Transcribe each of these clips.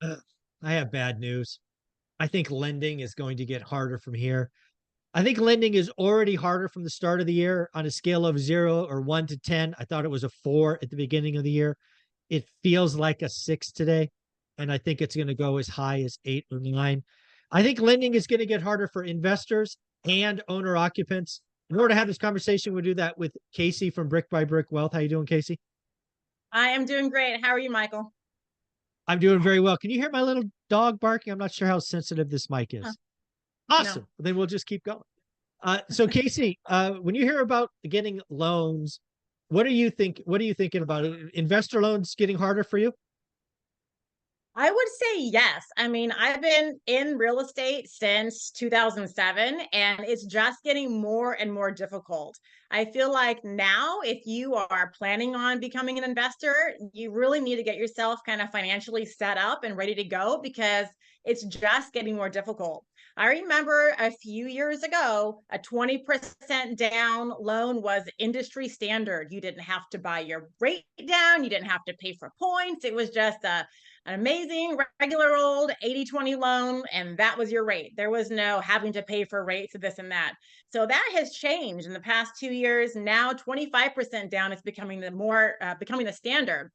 Uh, I have bad news. I think lending is going to get harder from here. I think lending is already harder from the start of the year on a scale of 0 or 1 to 10. I thought it was a 4 at the beginning of the year. It feels like a 6 today. And I think it's going to go as high as 8 or 9. I think lending is going to get harder for investors and owner occupants. In order to have this conversation, we'll do that with Casey from Brick by Brick Wealth. How you doing, Casey? I am doing great. How are you, Michael? I'm doing very well. Can you hear my little dog barking? I'm not sure how sensitive this mic Huh, is. no. Awesome. Then we'll just keep going. So Casey, when you hear about getting loans, what do you think? What are you thinking about it? Investor loans getting harder for you? I would say yes. I mean, I've been in real estate since 2007, and it's just getting more and more difficult. I feel like now, if you are planning on becoming an investor, you really need to get yourself kind of financially set up and ready to go because it's just getting more difficult. I remember a few years ago, a 20% down loan was industry standard. You didn't have to buy your rate down, you didn't have to pay for points. It was just an amazing regular old 80/20 loan, and that was your rate. There was no having to pay for rates of this and that. So that has changed in the past 2 years. Now 25% down is becoming becoming the standard.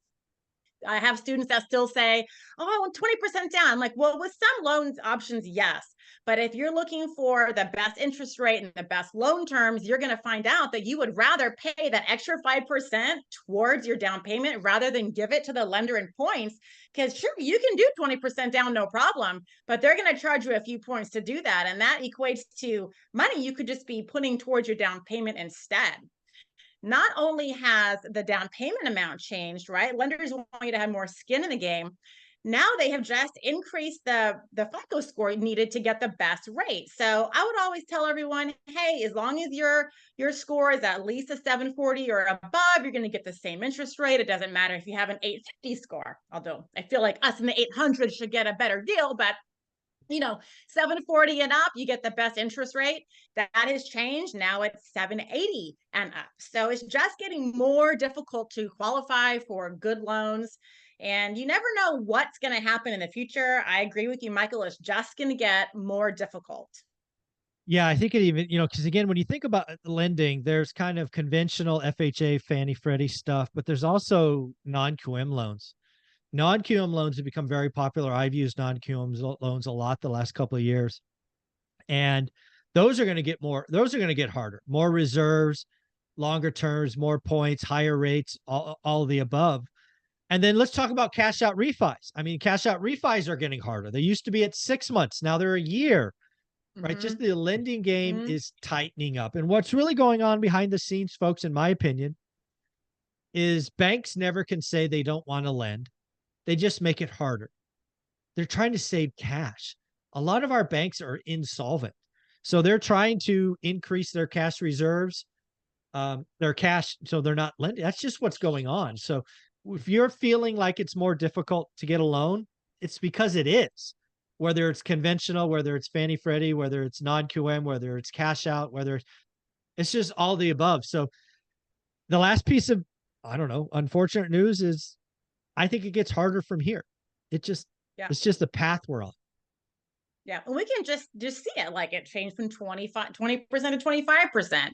I have students that still say, "Oh, I want 20% down." I'm like, well, with some loans options, yes. But if you're looking for the best interest rate and the best loan terms, you're going to find out that you would rather pay that extra 5% towards your down payment rather than give it to the lender in points. Because sure, you can do 20% down, no problem, but they're going to charge you a few points to do that. And that equates to money you could just be putting towards your down payment instead. Not only has the down payment amount changed, right? Lenders want you to have more skin in the game. Now they have just increased the FICO score needed to get the best rate. So I would always tell everyone, hey, as long as your score is at least a 740 or above, you're going to get the same interest rate. It doesn't matter if you have an 850 score. Although I feel like us in the 800 should get a better deal, but 740 and up, you get the best interest rate. That has changed. Now it's 780 and up. So it's just getting more difficult to qualify for good loans. And you never know what's going to happen in the future. I agree with you, Michael. It's just going to get more difficult. Yeah, I think it even, because again, when you think about lending, there's kind of conventional FHA, Fannie, Freddie stuff, but there's also non-QM loans. Non-QM loans have become very popular. I've used non-QM loans a lot the last couple of years. And those are going to get harder, more reserves, longer terms, more points, higher rates, all of the above. And then let's talk about cash out refis. I mean, cash out refis are getting harder. They used to be at 6 months. Now they're a year, right? Just Mm-hmm. the lending game Mm-hmm. is tightening up. And what's really going on behind the scenes, folks, in my opinion, is banks never can say they don't want to lend. They just make it harder. They're trying to save cash. A lot of our banks are insolvent. So they're trying to increase their cash reserves, their cash, so they're not lending. That's just what's going on. So if you're feeling like it's more difficult to get a loan, it's because it is. Whether it's conventional, whether it's Fannie Freddie, whether it's non-QM, whether it's cash out, whether it's just all the above. So the last piece of, I don't know, unfortunate news is I think it gets harder from here. It just, Yeah. it's just the path we're on. Yeah, and we can just see it like it changed from 20% to 25%.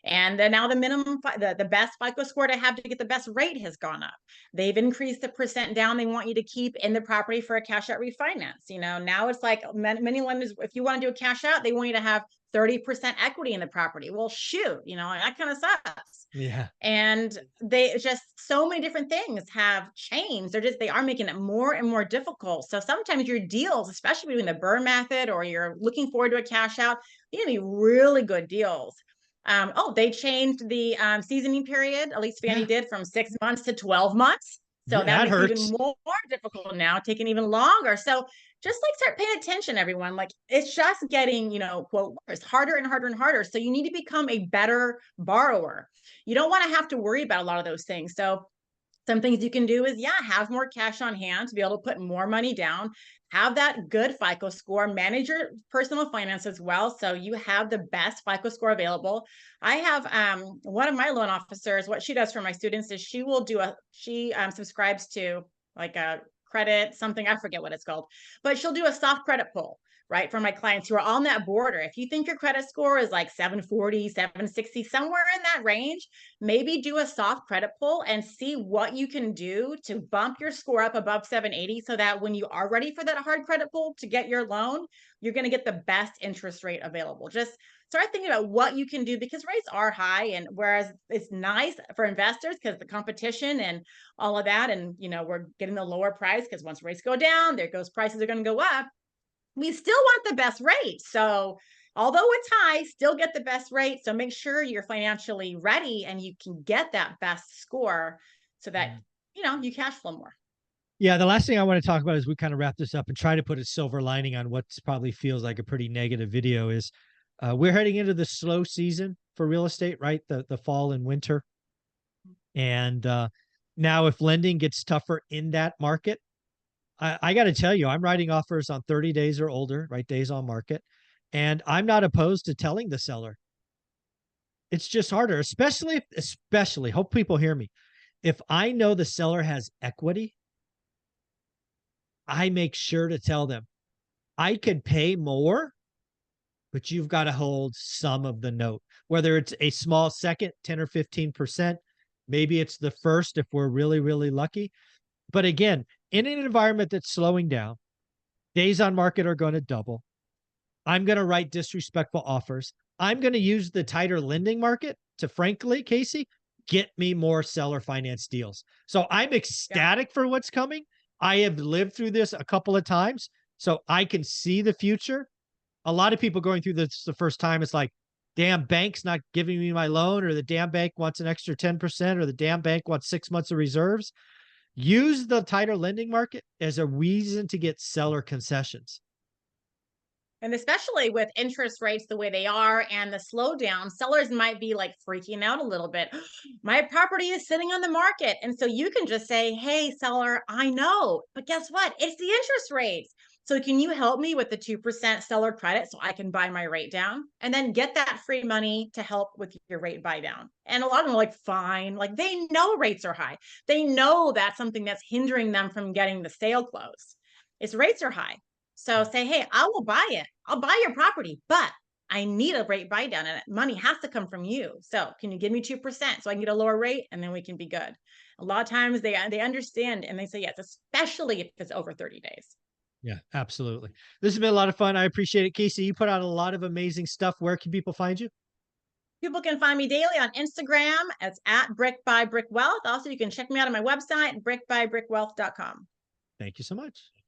And then now the the best FICO score to have to get the best rate has gone up. They've increased the percent down they want you to keep in the property for a cash out refinance. Now it's like many lenders, if you want to do a cash out, they want you to have 30% equity in the property. Well, shoot, that kind of sucks. Yeah. And they just so many different things have changed. They are making it more and more difficult. So sometimes your deals, especially between the burn method or you're looking forward to a cash out, you need really good deals. They changed the seasoning period, at least Fannie Yeah. did, from 6 months to 12 months. So Yeah. that That makes it even hurts. more difficult now, taking even longer. So just like start paying attention, everyone. Like it's just getting, quote, worse, harder and harder and harder. So you need to become a better borrower. You don't want to have to worry about a lot of those things. So some things you can do is, yeah, have more cash on hand to be able to put more money down, have that good FICO score, manage your personal finance as well. So you have the best FICO score available. I have one of my loan officers, what she does for my students is she subscribes to like a credit, something, I forget what it's called, but she'll do a soft credit pull, right? For my clients who are on that border. If you think your credit score is like 740, 760, somewhere in that range, maybe do a soft credit pull and see what you can do to bump your score up above 780 so that when you are ready for that hard credit pull to get your loan, you're going to get the best interest rate available. Just start thinking about what you can do because rates are high. And whereas it's nice for investors because the competition and all of that, and we're getting the lower price because once rates go down, there goes prices are going to go up. We still want the best rate. So although it's high, still get the best rate. So make sure you're financially ready and you can get that best score so that you cash flow more. Yeah, the last thing I want to talk about as we kind of wrap this up and try to put a silver lining on what probably feels like a pretty negative video is we're heading into the slow season for real estate, right? The fall and winter. And now if lending gets tougher in that market, I got to tell you, I'm writing offers on 30 days or older, right? Days on market. And I'm not opposed to telling the seller. It's just harder, especially, hope people hear me. If I know the seller has equity, I make sure to tell them I could pay more, but you've got to hold some of the note, whether it's a small second, 10 or 15%. Maybe it's the first if we're really, really lucky. But again, in an environment that's slowing down, days on market are going to double. I'm going to write disrespectful offers. I'm going to use the tighter lending market to, frankly, Casey, get me more seller finance deals. So I'm ecstatic for what's coming. I have lived through this a couple of times, so I can see the future. A lot of people going through this the first time, it's like, damn bank's not giving me my loan, or the damn bank wants an extra 10%, or the damn bank wants 6 months of reserves. Use the tighter lending market as a reason to get seller concessions. And especially with interest rates the way they are and the slowdown, sellers might be like freaking out a little bit. My property is sitting on the market. And so you can just say, hey, seller, I know, but guess what? It's the interest rates. So can you help me with the 2% seller credit so I can buy my rate down and then get that free money to help with your rate buy down? And a lot of them are like, fine. Like they know rates are high. They know that's something that's hindering them from getting the sale closed. It's rates are high. So say, hey, I will buy it. I'll buy your property, but I need a rate buy down and money has to come from you. So can you give me 2% so I can get a lower rate and then we can be good? A lot of times they understand and they say yes, especially if it's over 30 days. Yeah, absolutely. This has been a lot of fun. I appreciate it. Casey, you put out a lot of amazing stuff. Where can people find you? People can find me daily on Instagram. It's at Brick by Brick Wealth. Also, you can check me out on my website, brickbybrickwealth.com. Thank you so much.